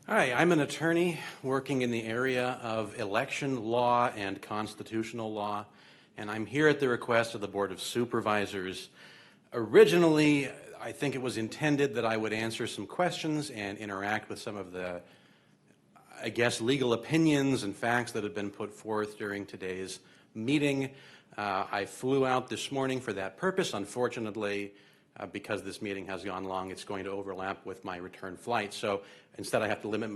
Hi, I'm an attorney working in the area of election law and constitutional law, and I'm here at the request of the Board of Supervisors. Originally, I think it was intended that I would answer some questions and interact with some of the, legal opinions and facts that have been put forth during today's meeting. I flew out this morning for that purpose. Unfortunately, because this meeting has gone long, it's going to overlap with my return flight. So instead, I have to limit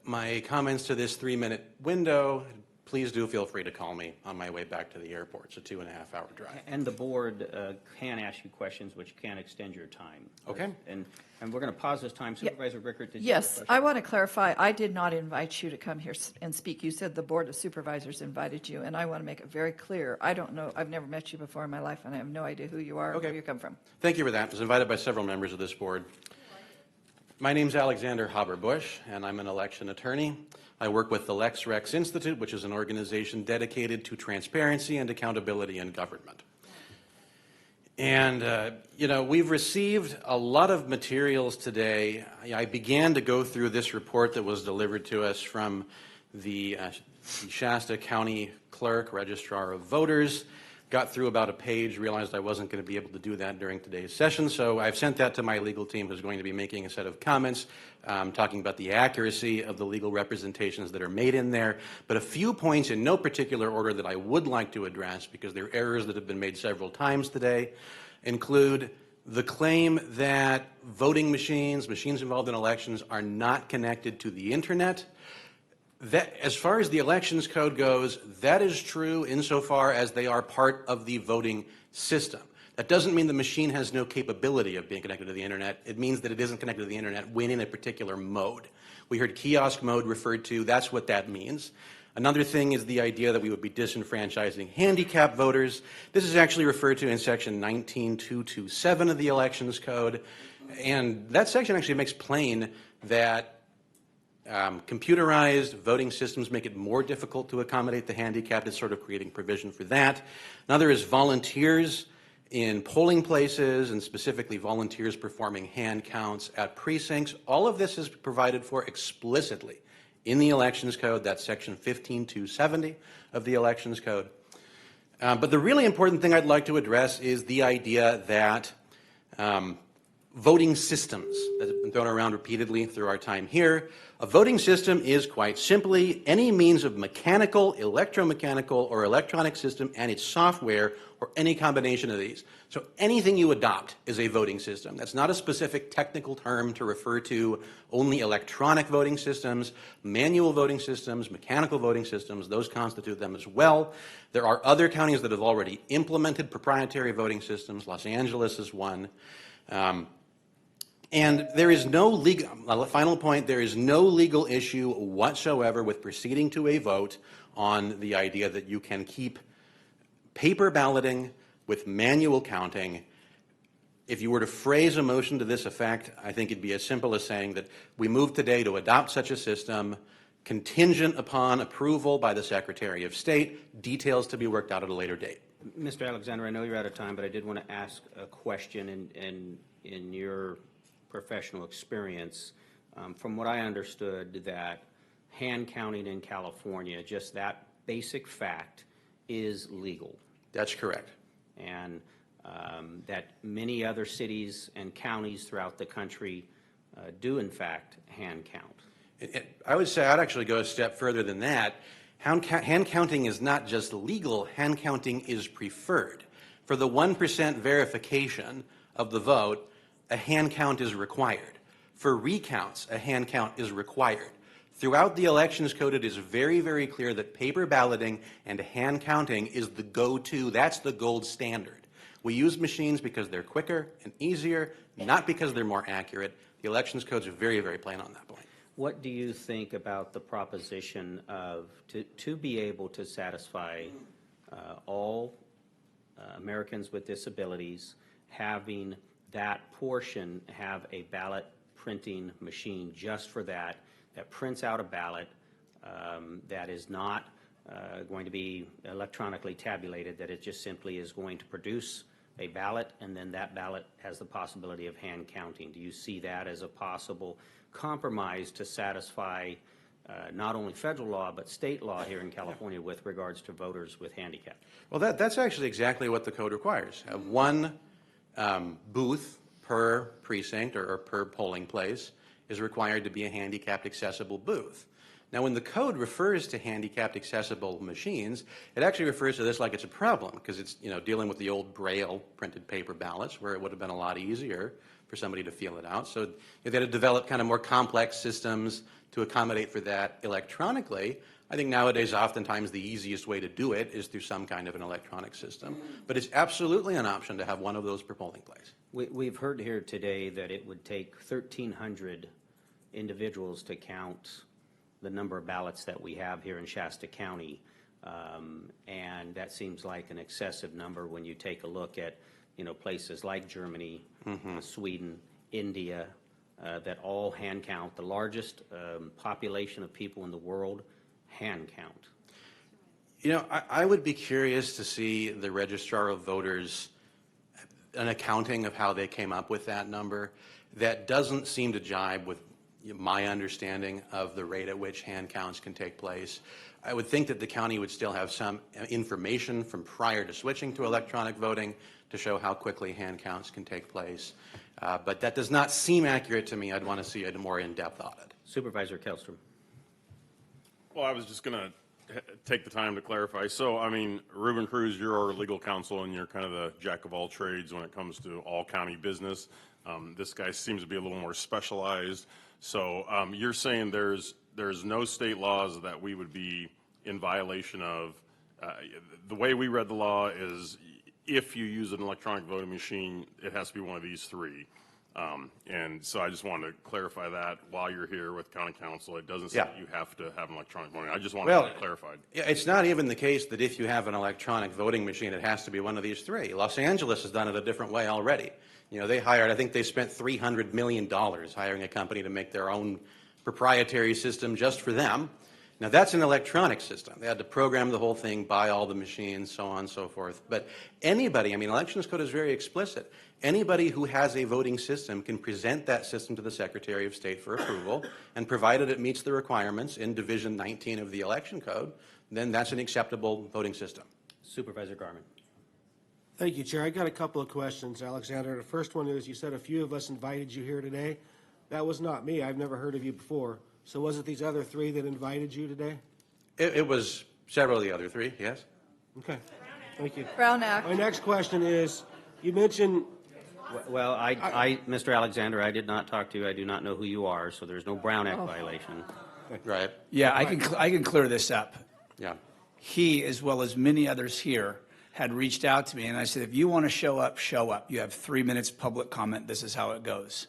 my comments to this 3-minute window. Please do feel free to call me on my way back to the airport. It's a 2.5-hour drive. And the board can ask you questions which can extend your time. Okay. And we're going to pause this time. Supervisor Rickard, did you Yes, have a question? I want to clarify. I did not invite you to come here and speak. You said the Board of Supervisors invited you, and I want to make it very clear. I don't know. I've never met you before in my life, and I have no idea who you are or where you come from. Thank you for that. I was invited by several members of this board. My name's Alexander Haberbush, and I'm an election attorney. I work with the Lex Rex Institute, which is an organization dedicated to transparency and accountability in government. And, we've received a lot of materials today. I began to go through this report that was delivered to us from the Shasta County Clerk, Registrar of Voters. Got through about a page, realized I wasn't going to be able to do that during today's session, so I've sent that to my legal team, who's going to be making a set of comments talking about the accuracy of the legal representations that are made in there. But a few points in no particular order that I would like to address, because they're errors that have been made several times today, include the claim that voting machines involved in elections, are not connected to the internet. That, as far as the elections code goes, that is true insofar as they are part of the voting system. That doesn't mean the machine has no capability of being connected to the internet. It means that it isn't connected to the internet when in a particular mode. We heard kiosk mode referred to. That's what that means. Another thing is the idea that we would be disenfranchising handicapped voters. This is actually referred to in section 19227 of the elections code. And that section actually makes plain that computerized voting systems make it more difficult to accommodate the handicapped. It's sort of creating provision for that. Another is volunteers in polling places, and specifically volunteers performing hand counts at precincts. All of this is provided for explicitly in the elections code. That's section 15270 of the elections code. But the really important thing I'd like to address is the idea that voting systems that have been thrown around repeatedly through our time here. A voting system is quite simply any means of mechanical, electromechanical, or electronic system and its software, or any combination of these. So anything you adopt is a voting system. That's not a specific technical term to refer to only electronic voting systems, manual voting systems, mechanical voting systems. Those constitute them as well. There are other counties that have already implemented proprietary voting systems. Los Angeles is one. And there is no legal, final point, there is no legal issue whatsoever with proceeding to a vote on the idea that you can keep paper balloting with manual counting. If you were to phrase a motion to this effect, I think it'd be as simple as saying that we move today to adopt such a system contingent upon approval by the Secretary of State, details to be worked out at a later date. Mr. Alexander, I know you're out of time, but I did want to ask a question in your professional experience. From what I understood, that hand counting in California, just that basic fact, is legal. That's correct. And that many other cities and counties throughout the country do, in fact, hand count. I would say I'd actually go a step further than that. Hand counting is not just legal, hand counting is preferred. For the 1% verification of the vote, a hand count is required. For recounts, a hand count is required. Throughout the elections code, it is very, very clear that paper balloting and hand counting is the go-to. That's the gold standard. We use machines because they're quicker and easier, not because they're more accurate. The elections codes are very, very plain on that point. What do you think about the proposition of to be able to satisfy all Americans with disabilities, having that portion have a ballot printing machine just for that prints out a ballot that is not going to be electronically tabulated, that it just simply is going to produce a ballot, and then that ballot has the possibility of hand counting. Do you see that as a possible compromise to satisfy not only federal law, but state law here in California with regards to voters with handicap? Well, that's actually exactly what the code requires. One booth per precinct or per polling place is required to be a handicapped accessible booth. Now, when the code refers to handicapped accessible machines, it actually refers to this like it's a problem, because it's, you know, dealing with the old Braille printed paper ballots, where it would have been a lot easier for somebody to feel it out. So they had to develop kind of more complex systems to accommodate for that electronically. I think nowadays oftentimes the easiest way to do it is through some kind of an electronic system. But it's absolutely an option to have one of those per polling place. We've heard here today that it would take 1,300 individuals to count the number of ballots that we have here in Shasta County. And that seems like an excessive number when you take a look at, you know, places like Germany, Sweden, India, that all hand count. The largest population of people in the world hand count. You know, I would be curious to see the registrar of voters, an accounting of how they came up with that number. That doesn't seem to jibe with my understanding of the rate at which hand counts can take place. I would think that the county would still have some information from prior to switching to electronic voting to show how quickly hand counts can take place. But that does not seem accurate to me. I'd want to see a more in-depth audit. Supervisor Kellstrom. Well, I was just going to take the time to clarify. So, I mean, Reuben Cruz, you're our legal counsel, and you're kind of the jack of all trades when it comes to all county business. This guy seems to be a little more specialized. So you're saying there's no state laws that we would be in violation of. The way we read the law is if you use an electronic voting machine, it has to be one of these three. And so I just wanted to clarify that while you're here with county council. It doesn't say that you have to have an electronic voting. I just wanted that clarified. Yeah, it's not even the case that if you have an electronic voting machine, it has to be one of these three. Los Angeles has done it a different way already. You know, I think they spent $300 million hiring a company to make their own proprietary system just for them. Now, that's an electronic system. They had to program the whole thing, buy all the machines, so on and so forth. But anybody, I mean, elections code is very explicit. Anybody who has a voting system can present that system to the Secretary of State for approval, and provided it meets the requirements in Division 19 of the election code, then that's an acceptable voting system. Supervisor Garman. Thank you, Chair. I got a couple of questions, Alexander. The first one is, you said a few of us invited you here today. That was not me. I've never heard of you before. So was it these other three that invited you today? It was several of the other three, yes. Okay. Thank you. Brown Act. My next question is, you mentioned... Well, Mr. Alexander, I did not talk to you. I do not know who you are, so there's no Brown Act violation. Right. Yeah, I can clear this up. Yeah. He, as well as many others here, had reached out to me, and I said, if you want to show up, show up. You have 3 minutes public comment. This is how it goes.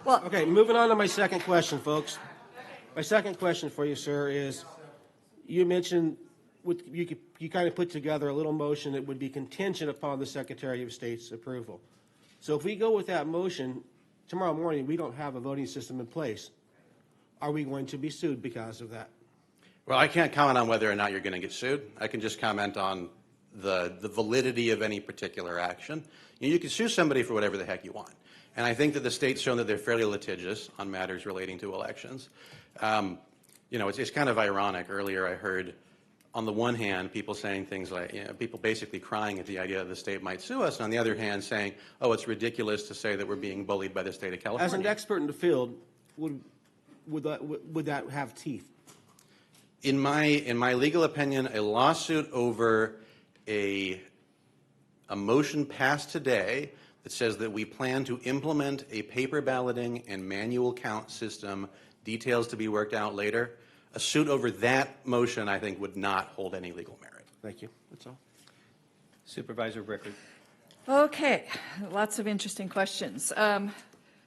Well, Okay, moving on to my second question, folks. My second question for you, sir, is you mentioned you kind of put together a little motion that would be contingent upon the Secretary of State's approval. So if we go with that motion, tomorrow morning we don't have a voting system in place. Are we going to be sued because of that? Well, I can't comment on whether or not you're going to get sued. I can just comment on the validity of any particular action. You can sue somebody for whatever the heck you want. And I think that the state's shown that they're fairly litigious on matters relating to elections. You know, it's kind of ironic. Earlier I heard, on the one hand, people saying things like, you know, people basically crying at the idea that the state might sue us, and on the other hand saying, oh, it's ridiculous to say that we're being bullied by the state of California. As an expert in the field, would that have teeth? In my legal opinion, a lawsuit over a motion passed today that says that we plan to implement a paper balloting and manual count system, details to be worked out later, a suit over that motion, I think, would not hold any legal merit. Thank you. That's all. Supervisor Rickard. okay, lots of interesting questions.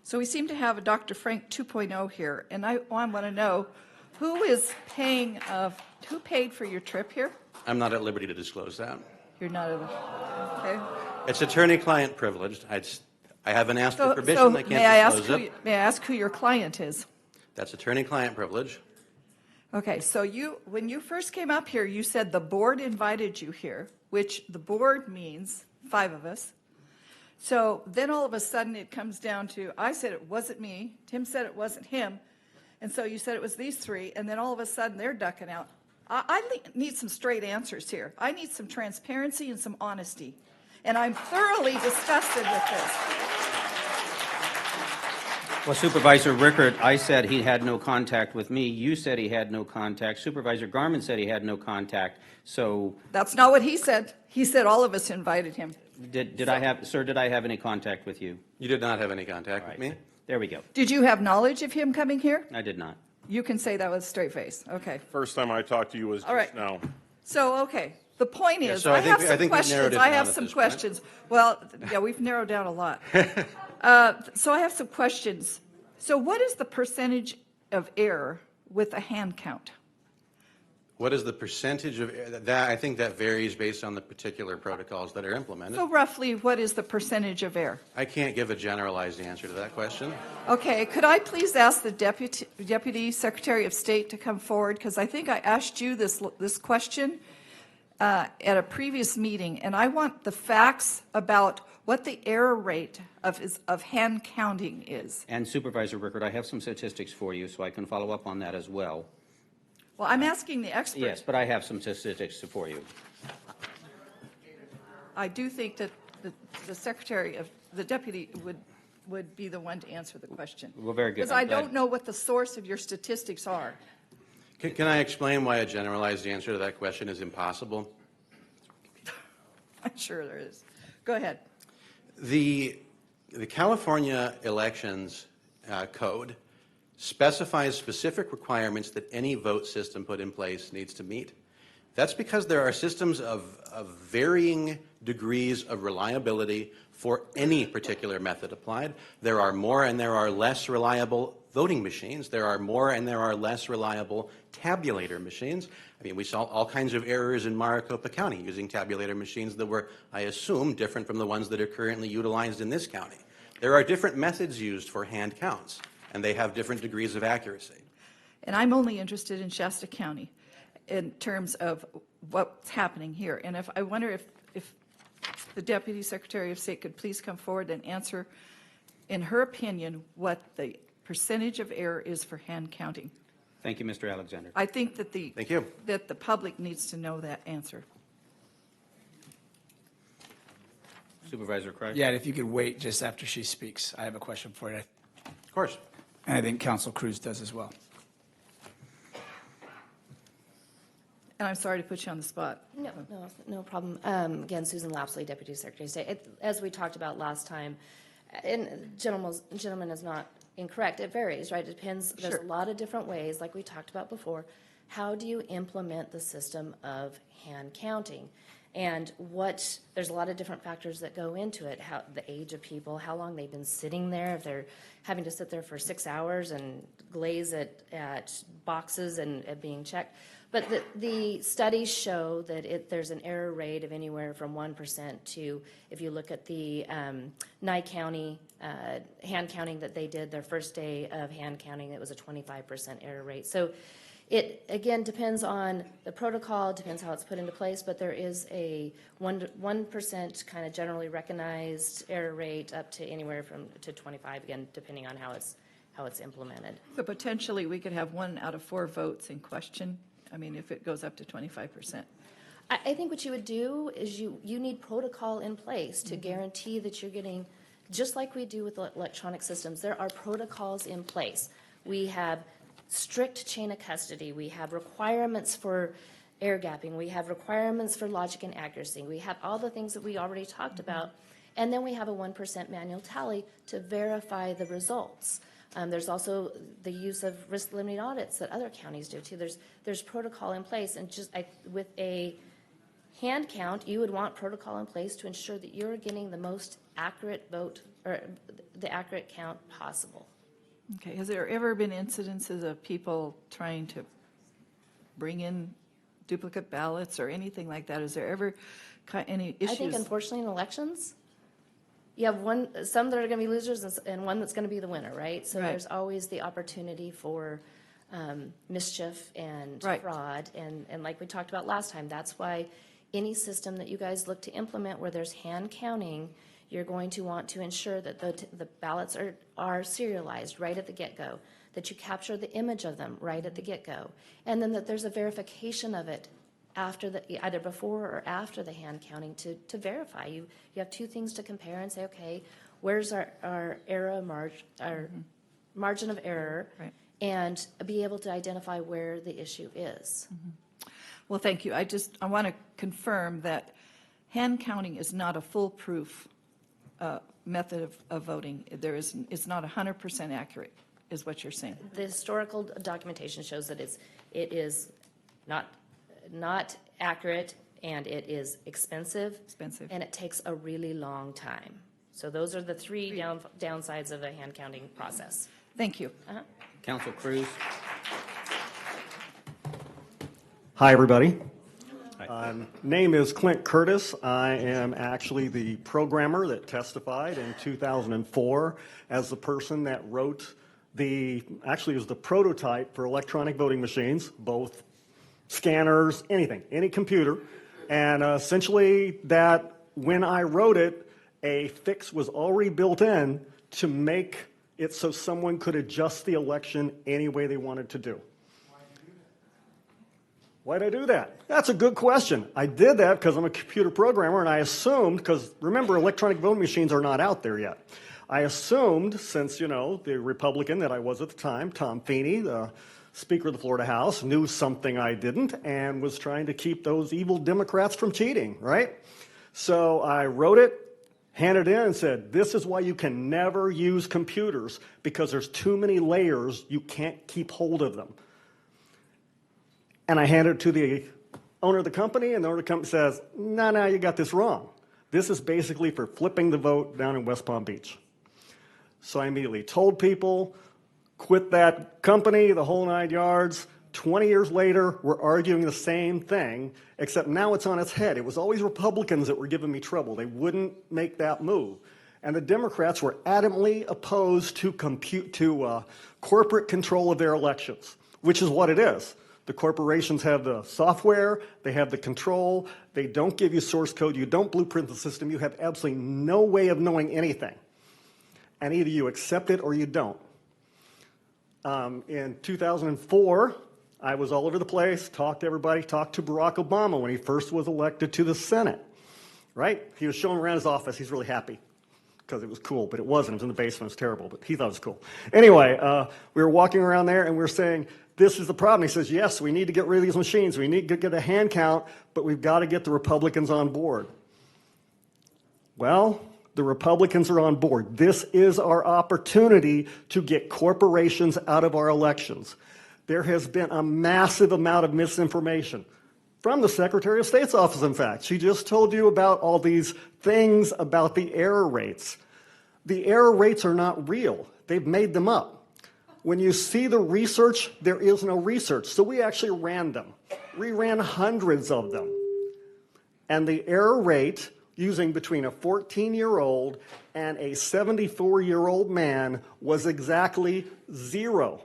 So we seem to have a Dr. Frank 2.0 here, and I want to know who paid for your trip here? I'm not at liberty to disclose that. You're not okay. It's attorney-client privileged. I haven't asked for permission. I can't disclose it. May I ask who your client is? That's attorney-client privilege. Okay, so when you first came up here, you said the board invited you here, which the board means 5 of us. So then all of a sudden it comes down to, I said it wasn't me, Tim said it wasn't him, and so you said it was these 3, and then all of a sudden they're ducking out. I need some straight answers here. I need some transparency and some honesty. And I'm thoroughly disgusted with this. Well, Supervisor Rickard, I said he had no contact with me. You said he had no contact. Supervisor Garman said he had no contact. So That's not what he said. He said all of us invited him. did I have any contact with you? You did not have any contact All with right, me? there we go. Did you have knowledge of him coming here? I did not. You can say that with a straight face. Okay. First time I talked to you was All right. just now. So, okay. The point is, so I I think have we- I some think we narrowed questions. it I down have at some this point. questions. Well, yeah, we've narrowed down a lot. So I have some questions. So what is the percentage of error with a hand count? What is the percentage of that? I think that varies based on the particular protocols that are implemented. So roughly, what is the percentage of error? I can't give a generalized answer to that question. Okay, could I please ask the Deputy Secretary of State to come forward? Because I think I asked you this question at a previous meeting, and I want the facts about what the error rate of hand counting is. And Supervisor Rickard, I have some statistics for you, so I can follow up on that as well. Well, I'm asking the expert. Yes, but I have some statistics for you. I do think that the deputy would be the one to answer the question. Well, very good. Because I I'm glad. don't know what the source of your statistics are. Can I explain why a generalized answer to that question is impossible? I'm sure there is. Go ahead. The California Elections Code specifies specific requirements that any vote system put in place needs to meet. That's because there are systems of varying degrees of reliability for any particular method applied. There are more and there are less reliable voting machines. There are more and there are less reliable tabulator machines. I mean, we saw all kinds of errors in Maricopa County using tabulator machines that were, I assume, different from the ones that are currently utilized in this county. There are different methods used for hand counts, and they have different degrees of accuracy. And I'm only interested in Shasta County in terms of what's happening here. And I wonder if the Deputy Secretary of State could please come forward and answer, in her opinion, what the percentage of error is for hand counting. Thank you, Mr. Alexander. I think that Thank you. that the public needs to know that answer. Supervisor Craig? Yeah, if you could wait just after she speaks. I have a question for you, Of course. and I think Council Cruz does as well. And I'm sorry to put you on the spot. No problem. Again, Susan Lapsley, Deputy Secretary of State. As we talked about last time, and gentleman is not incorrect, it varies, right? It depends. There's Sure. a lot of different ways, like we talked about before. How do you implement the system of hand counting? And there's a lot of different factors that go into it. The age of people, how long they've been sitting there, if they're having to sit there for 6 hours and glaze at boxes and being checked. But the studies show that there's an error rate of anywhere from 1% to, if you look at the Nye County hand counting that they did, their first day of hand counting, it was a 25% error rate. So it, again, depends on the protocol, depends how it's put into place, but there is a 1% kind of generally recognized error rate up to anywhere to 25, again, depending on how it's implemented. So potentially, we could have 1 out of 4 votes in question. I mean, if it goes up to 25%. I think what you would do is you need protocol in place to guarantee that you're getting, just like we do with electronic systems, there are protocols in place. We have strict chain of custody. We have requirements for air gapping. We have requirements for logic and accuracy. We have all the things that we already talked about. And then we have a 1% manual tally to verify the results. There's also the use of risk limiting audits that other counties do too. There's protocol in place, and with a hand count, you would want protocol in place to ensure that you're getting the most accurate vote or the accurate count possible. Okay, has there ever been incidences of people trying to bring in duplicate ballots or anything like that? Is there ever any issues? I think unfortunately in elections, you have some that are going to be losers and one that's going to be the winner, right? So Right. there's always the opportunity for mischief and Right. fraud. And like we talked about last time, that's why any system that you guys look to implement where there's hand counting, you're going to want to ensure that the ballots are serialized right at the get-go, that you capture the image of them right at the get-go, and then that there's a verification of it after either before or after the hand counting to verify. You have two things to compare and say, okay, where's our margin of error, Right. and be able to identify where the issue is. Well, thank you. I want to confirm that hand counting is not a foolproof method of voting. It's not 100% accurate, is what you're saying. The historical documentation shows that it is not accurate, and it is expensive. And it takes a really long time. So those are the three downsides of the hand counting process. Thank you. Council Cruz? Hi, everybody. Name is Clint Curtis. I am actually the programmer that testified in 2004 as the person that wrote actually it was the prototype for electronic voting machines, both scanners, anything, any computer. And essentially that when I wrote it, a fix was already built in to make it so someone could adjust the election any way they wanted to do. Why did I do that? That's a good question. I did that because I'm a computer programmer, and I assumed, because remember, electronic voting machines are not out there yet. I assumed, since, the Republican that I was at the time, Tom Feeney, the Speaker of the Florida House, knew something I didn't and was trying to keep those evil Democrats from cheating, right? So I wrote it, handed it in, and said, this is why you can never use computers, because there's too many layers, you can't keep hold of them. And I handed it to the owner of the company, and the owner of the company says, no, you got this wrong. This is basically for flipping the vote down in West Palm Beach. So I immediately told people, quit that company, the whole 9 yards. 20 years later, we're arguing the same thing, except now it's on its head. It was always Republicans that were giving me trouble. They wouldn't make that move. And the Democrats were adamantly opposed to corporate control of their elections, which is what it is. The corporations have the software, they have the control, they don't give you source code, you don't blueprint the system, you have absolutely no way of knowing anything. And either you accept it or you don't. In 2004, I was all over the place, talked to everybody, talked to Barack Obama when he first was elected to the Senate, right? He was showing around his office, he's really happy because it was cool, but it wasn't, it was in the basement, it was terrible, but he thought it was cool. Anyway, we were walking around there and we were saying, this is the problem. He says, yes, we need to get rid of these machines. We need to get a hand count, but we've got to get the Republicans on board. Well, the Republicans are on board. This is our opportunity to get corporations out of our elections. There has been a massive amount of misinformation from the Secretary of State's office, in fact. She just told you about all these things about the error rates. The error rates are not real. They've made them up. When you see the research, there is no research. So we actually ran them. We ran hundreds of them. And the error rate, using between a 14-year-old and a 74-year-old man, was exactly 0.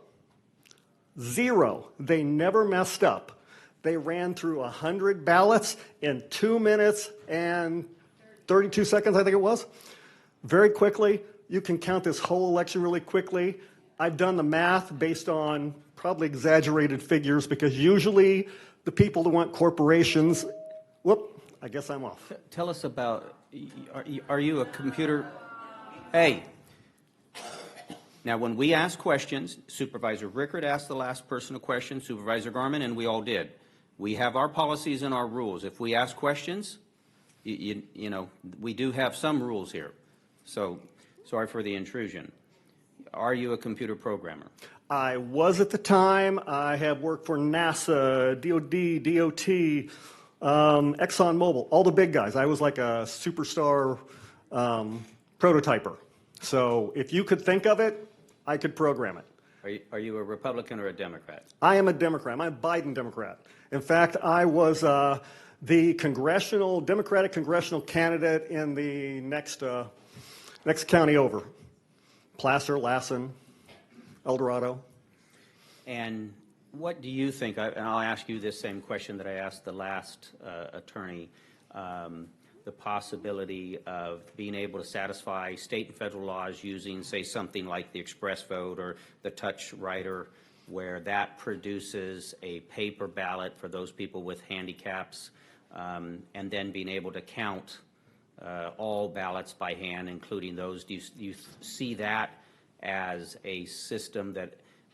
0. They never messed up. They ran through 100 ballots in 2 minutes and 32 seconds, I think it was. Very quickly. You can count this whole election really quickly. I've done the math based on probably exaggerated figures, because usually the people that want corporations, I guess I'm off. Tell us about, are you a computer? Hey. Now, when we ask questions, Supervisor Rickard asked the last person a question, Supervisor Garman, and we all did. We have our policies and our rules. If we ask questions, we do have some rules here. So, sorry for the intrusion. Are you a computer programmer? I was at the time. I have worked for NASA, DOD, DOT, ExxonMobil, all the big guys. I was like a superstar prototyper. So if you could think of it, I could program it. Are you a Republican or a Democrat? I am a Democrat. I'm a Biden Democrat. In fact, I was the Democratic congressional candidate in the next county over. Placer, Lassen, El Dorado. And What do you think, and I'll ask you this same question that I asked the last attorney, the possibility of being able to satisfy state and federal laws using, say, something like the express vote or the touch writer, where that produces a paper ballot for those people with handicaps, and then being able to count all ballots by hand, including those. Do you see that as a system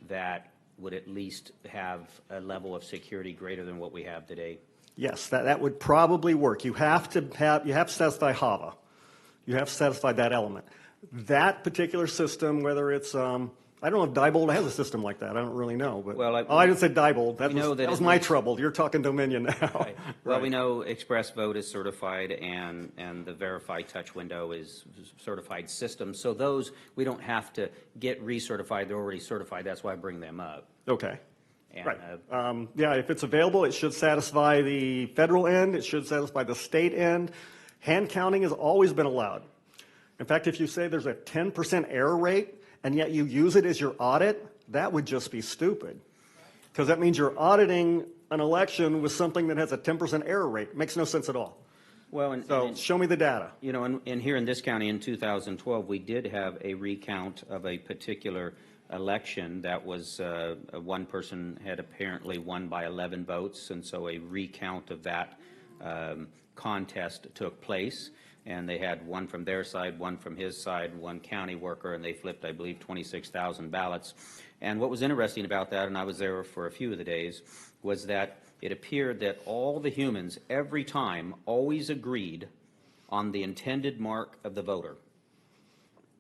that would at least have a level of security greater than what we have today? Yes, that would probably work. You have to satisfy Hauber. You have to satisfy that element. That particular system, whether it's I don't know if Diebold has a system like that. I don't really know. But Well, I didn't say Diebold. That that was it my makes- trouble. You're talking Dominion now. Right. Well, we know Express Vote is certified, and the Verified Touch window is certified system. So those, we don't have to get recertified. They're already certified. That's why I bring them up. Okay. And, Right. Yeah, if it's available, it should satisfy the federal end. It should satisfy the state end. Hand counting has always been allowed. In fact, if you say there's a 10% error rate and yet you use it as your audit, that would just be stupid. Because that means you're auditing an election with something that has a 10% error rate. It makes no sense at all. Well, So show me the data. you know, and here in this county in 2012, we did have a recount of a particular election that was, one person had apparently won by 11 votes, and so a recount of that contest took place, and they had one from their side, one from his side, one county worker, and they flipped, I believe, 26,000 ballots. And what was interesting about that, and I was there for a few of the days, was that it appeared that all the humans every time always agreed on the intended mark of the voter.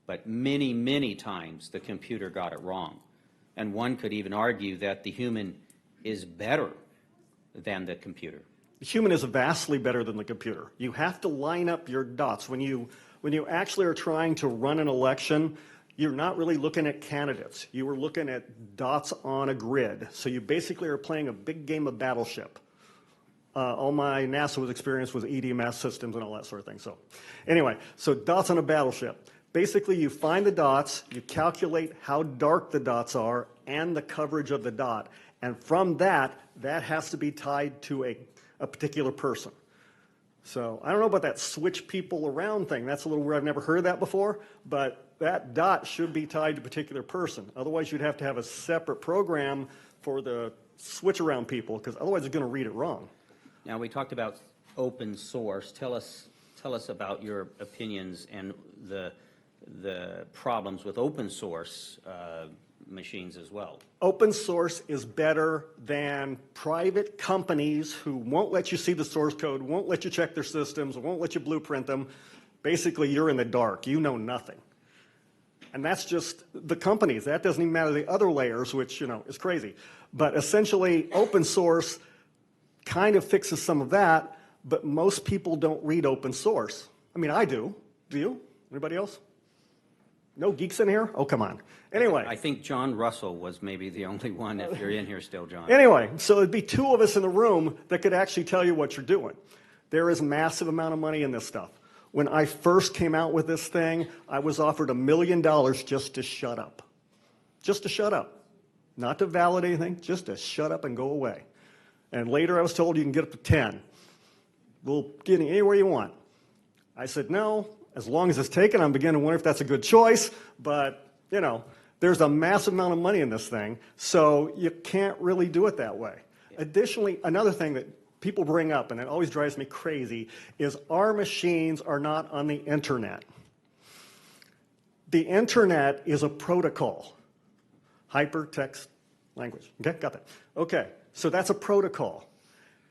But many, many times the computer got it wrong. And one could even argue that the human is better than the computer. The human is vastly better than the computer. You have to line up your dots. When you actually are trying to run an election, you're not really looking at candidates. You are looking at dots on a grid. So you basically are playing a big game of Battleship. All my NASA experience was EDMS systems and all that sort of thing. So anyway, so dots on a battleship. Basically, you find the dots, you calculate how dark the dots are and the coverage of the dot. And from that has to be tied to a particular person. So I don't know about that switch people around thing. That's a little weird. I've never heard that before, but that dot should be tied to a particular person. Otherwise, you'd have to have a separate program for the switch around people, because otherwise it's going to read it wrong. Now, we talked about open source. Tell us about your opinions and the problems with open source machines as well. Open source is better than private companies who won't let you see the source code, won't let you check their systems, won't let you blueprint them. Basically, you're in the dark. You know nothing. And that's just the companies. That doesn't even matter the other layers, which, you know, is crazy. But essentially, open source kind of fixes some of that, but most people don't read open source. I mean, I do. Do you? Anybody else? No geeks in here? Oh, come on. Anyway. I think John Russell was maybe the only one, if you're in here still, John. Anyway, so it'd be two of us in the room that could actually tell you what you're doing. There is a massive amount of money in this stuff. When I first came out with this thing, I was offered $1 million just to shut up. Just to shut up. Not to validate anything, just to shut up and go away. And later I was told you can get up to 10. We'll get anywhere you want. I said, no, as long as it's taken, I'm beginning to wonder if that's a good choice, but, you know, there's a massive amount of money in this thing, so you can't really do it that way. Additionally, another thing that people bring up, and it always drives me crazy, is our machines are not on the internet. The internet is a protocol. Hypertext language. Okay, got that. Okay, so that's a protocol.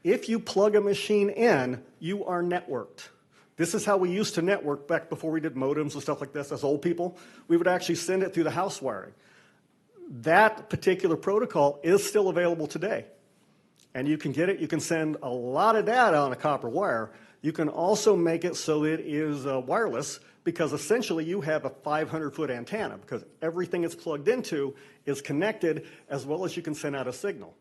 If you plug a machine in, you are networked. This is how we used to network back before we did modems and stuff like this as old people. We would actually send it through the house wiring. That particular protocol is still available today. And you can get it. You can send a lot of data on a copper wire. You can also make it so that it is wireless, because essentially you have a 500-foot antenna, because everything it's plugged into is connected, as well as you can send out a signal.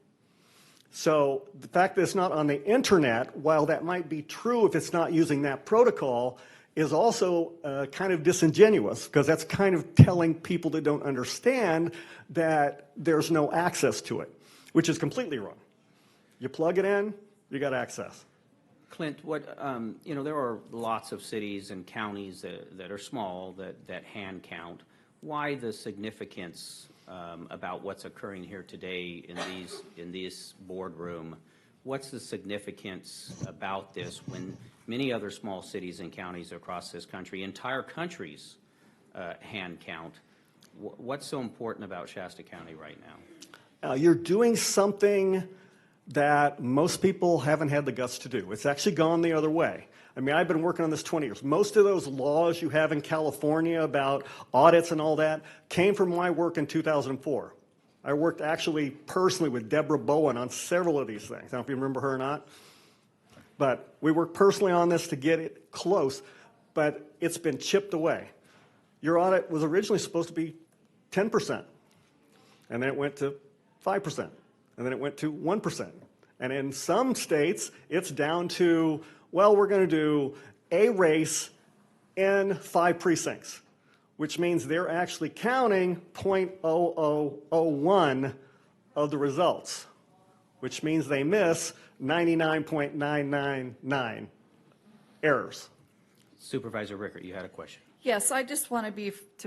So the fact that it's not on the internet, while that might be true if it's not using that protocol, is also kind of disingenuous, because that's kind of telling people that don't understand that there's no access to it. which is completely wrong. You plug it in, you got access. Clint, what, there are lots of cities and counties that are small that hand count. Why the significance about what's occurring here today in this boardroom? What's the significance about this when many other small cities and counties across this country, entire countries, hand count? What's so important about Shasta County right now? You're doing something that most people haven't had the guts to do. It's actually gone the other way. I mean, I've been working on this 20 years. Most of those laws you have in California about audits and all that came from my work in 2004. I worked actually personally with Deborah Bowen on several of these things. I don't know if you remember her or not. But we worked personally on this to get it close, but it's been chipped away. Your audit was originally supposed to be 10%, and then it went to 5%, and then it went to 1%. And in some states, it's down to, well, we're going to do a race in 5 precincts, which means they're actually counting 0.0001 of the results, which means they miss 99.999 errors. Supervisor Rickard, you had a question. Yes, I just want to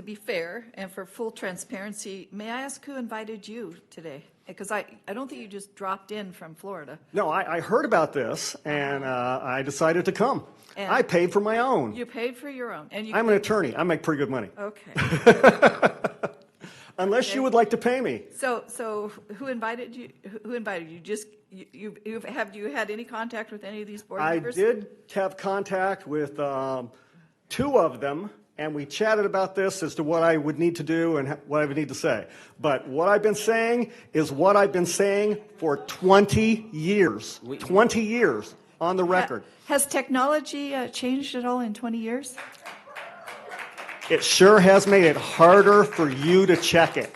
be fair and for full transparency, may I ask who invited you today? Because I don't think you just dropped in from Florida. No, I heard about this, and I decided to come. And I paid for my own. You paid for your own. And you I'm an attorney. I make pretty good money. Okay. Unless you would like to pay me. So who invited you? Who invited you? Just have you had any contact with any of these board members? I did have contact with 2 of them, and we chatted about this as to what I would need to do and what I would need to say. But what I've been saying is what I've been saying for 20 years. 20 years on the record. Has technology changed at all in 20 years? It sure has made it harder for you to check it,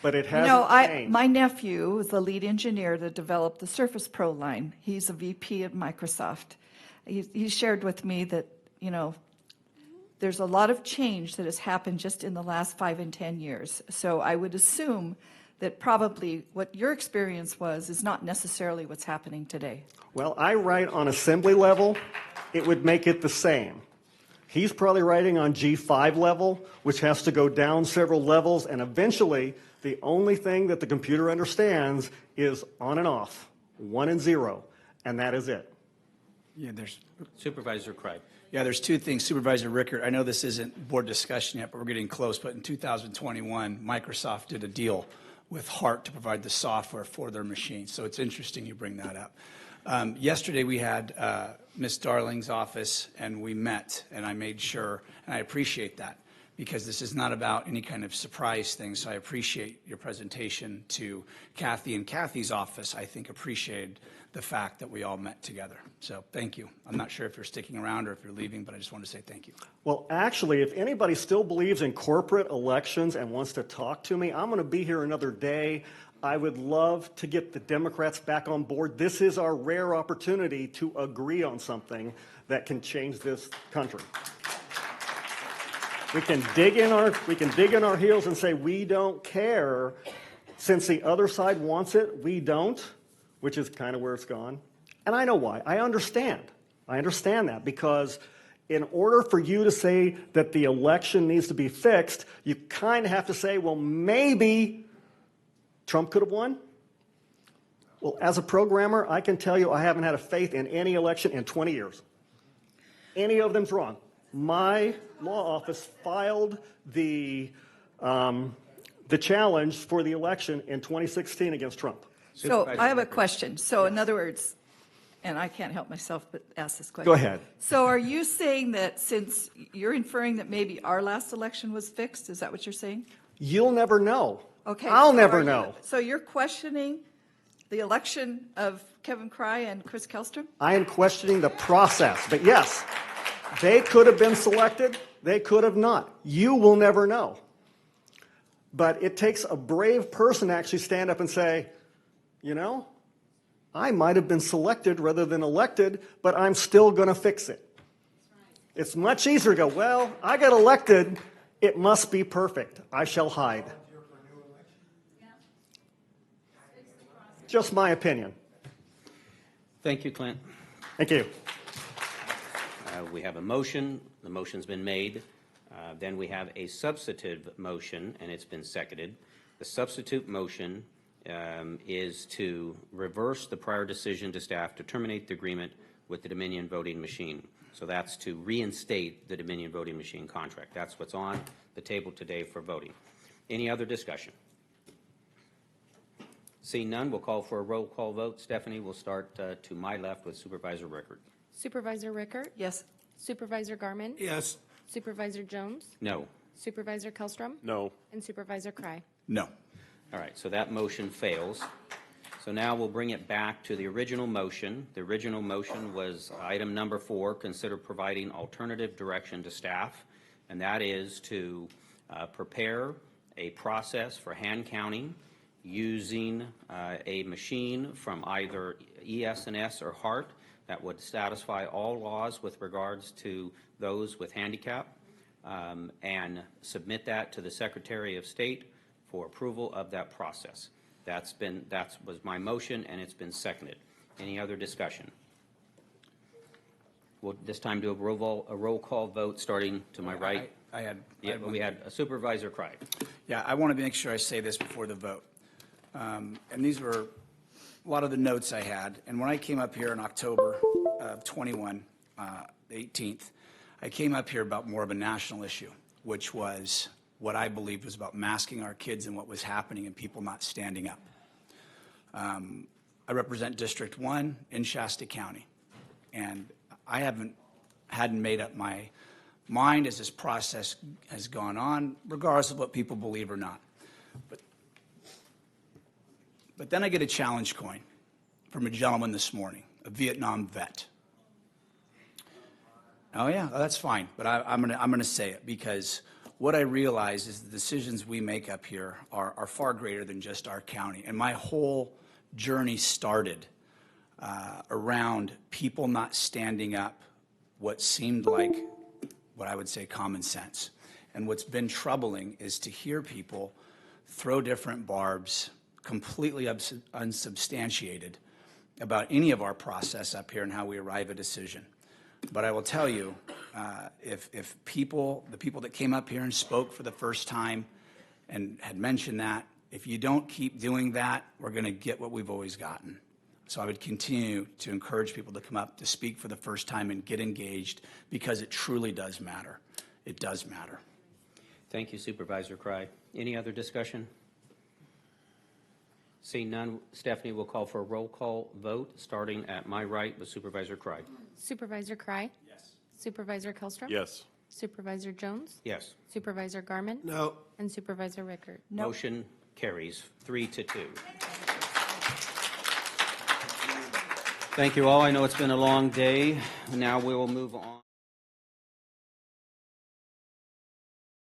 but it hasn't changed. My nephew is the lead engineer that developed the Surface Pro line. He's a VP at Microsoft. He shared with me that, there's a lot of change that has happened just in the last 5 and 10 years. So I would assume that probably what your experience was is not necessarily what's happening today. Well, I write on assembly level. It would make it the same. He's probably writing on G5 level, which has to go down several levels, and eventually the only thing that the computer understands is on and off, 1 and 0, and that is it. Yeah, there's Supervisor Craig. Yeah, there's 2 things. Supervisor Rickard, I know this isn't board discussion yet, but we're getting close. But in 2021, Microsoft did a deal with Hart to provide the software for their machines. So it's interesting you bring that up. Yesterday we had Ms. Darling's office, and we met, and I made sure, and I appreciate that, because this is not about any kind of surprise thing. So I appreciate your presentation to Kathy, and Kathy's office, I think, appreciated the fact that we all met together. So thank you. I'm not sure if you're sticking around or if you're leaving, but I just want to say thank you. Well, actually, if anybody still believes in corporate elections and wants to talk to me, I'm going to be here another day. I would love to get the Democrats back on board. This is our rare opportunity to agree on something that can change this country. We can dig in our heels and say we don't care. Since the other side wants it, we don't, which is kind of where it's gone. And I know why. I understand. I understand that, because in order for you to say that the election needs to be fixed, you kind of have to say, well, maybe Trump could have won. Well, as a programmer, I can tell you I haven't had a faith in any election in 20 years. Any of them's wrong. My law office filed the challenge for the election in 2016 against Trump. So I have a question. So in other words, and I can't help myself but ask this question. Go ahead. So are you saying that since you're inferring that maybe our last election was fixed? Is that what you're saying? You'll never know. Okay. I'll so never know. So you're questioning the election of Kevin Cry and Chris Kellstrom? I am questioning the process. But yes, they could have been selected. They could have not. You will never know. But it takes a brave person to actually stand up and say, I might have been selected rather than elected, but I'm still going to fix it. It's much easier to go, well, I got elected. It must be perfect. I shall hide. Just my opinion. Thank you, Clint. Thank you. We have a motion. The motion's been made. Then we have a substitute motion, and it's been seconded. The substitute motion is to reverse the prior decision to staff to terminate the agreement with the Dominion voting machine. So that's to reinstate the Dominion voting machine contract. That's what's on the table today for voting. Any other discussion? Seeing none, we'll call for a roll call vote. Stephanie, we'll start to my left with Supervisor Rickard. Supervisor Rickard? Yes. Supervisor Garmin? Yes. Supervisor Jones? No. Supervisor Kellstrom? No. And Supervisor Cry? No. All right, so that motion fails. So now we'll bring it back to the original motion. The original motion was item number 4, consider providing alternative direction to staff, and that is to prepare a process for hand counting using a machine from either ES&S or HART that would satisfy all laws with regards to those with handicap, and submit that to the Secretary of State for approval of that process. That was my motion, and it's been seconded. Any other discussion? We'll this time do a roll call vote, starting to my right. We had a Supervisor Cry. Yeah, I want to make sure I say this before the vote. And these were a lot of the notes I had. And when I came up here in October of 21, the 18th, I came up here about more of a national issue, which was what I believed was about masking our kids and what was happening and people not standing up. I represent District 1 in Shasta County, and I hadn't made up my mind as this process has gone on, regardless of what people believe or not. But then I get a challenge coin from a gentleman this morning, a Vietnam vet. Oh yeah, that's fine, but I'm gonna say it, because what I realize is the decisions we make up here are far greater than just our county. And my whole journey started around people not standing up what seemed like, what I would say, common sense. And what's been troubling is to hear people throw different barbs, completely unsubstantiated, about any of our process up here and how we arrive at a decision. But I will tell you, if the people that came up here and spoke for the first time and had mentioned that, if you don't keep doing that, we're going to get what we've always gotten. So I would continue to encourage people to come up to speak for the first time and get engaged, because it truly does matter. It does matter. Thank you, Supervisor Cry. Any other discussion? Seeing none, Stephanie will call for a roll call vote, starting at my right with Supervisor Cry. Supervisor Cry? Yes. Supervisor Kellstrom? Yes. Supervisor Jones? Yes. Supervisor Garmin? No. And Supervisor Rickard? No. Motion carries 3-2. Thank you all. I know it's been a long day. Now we will move on.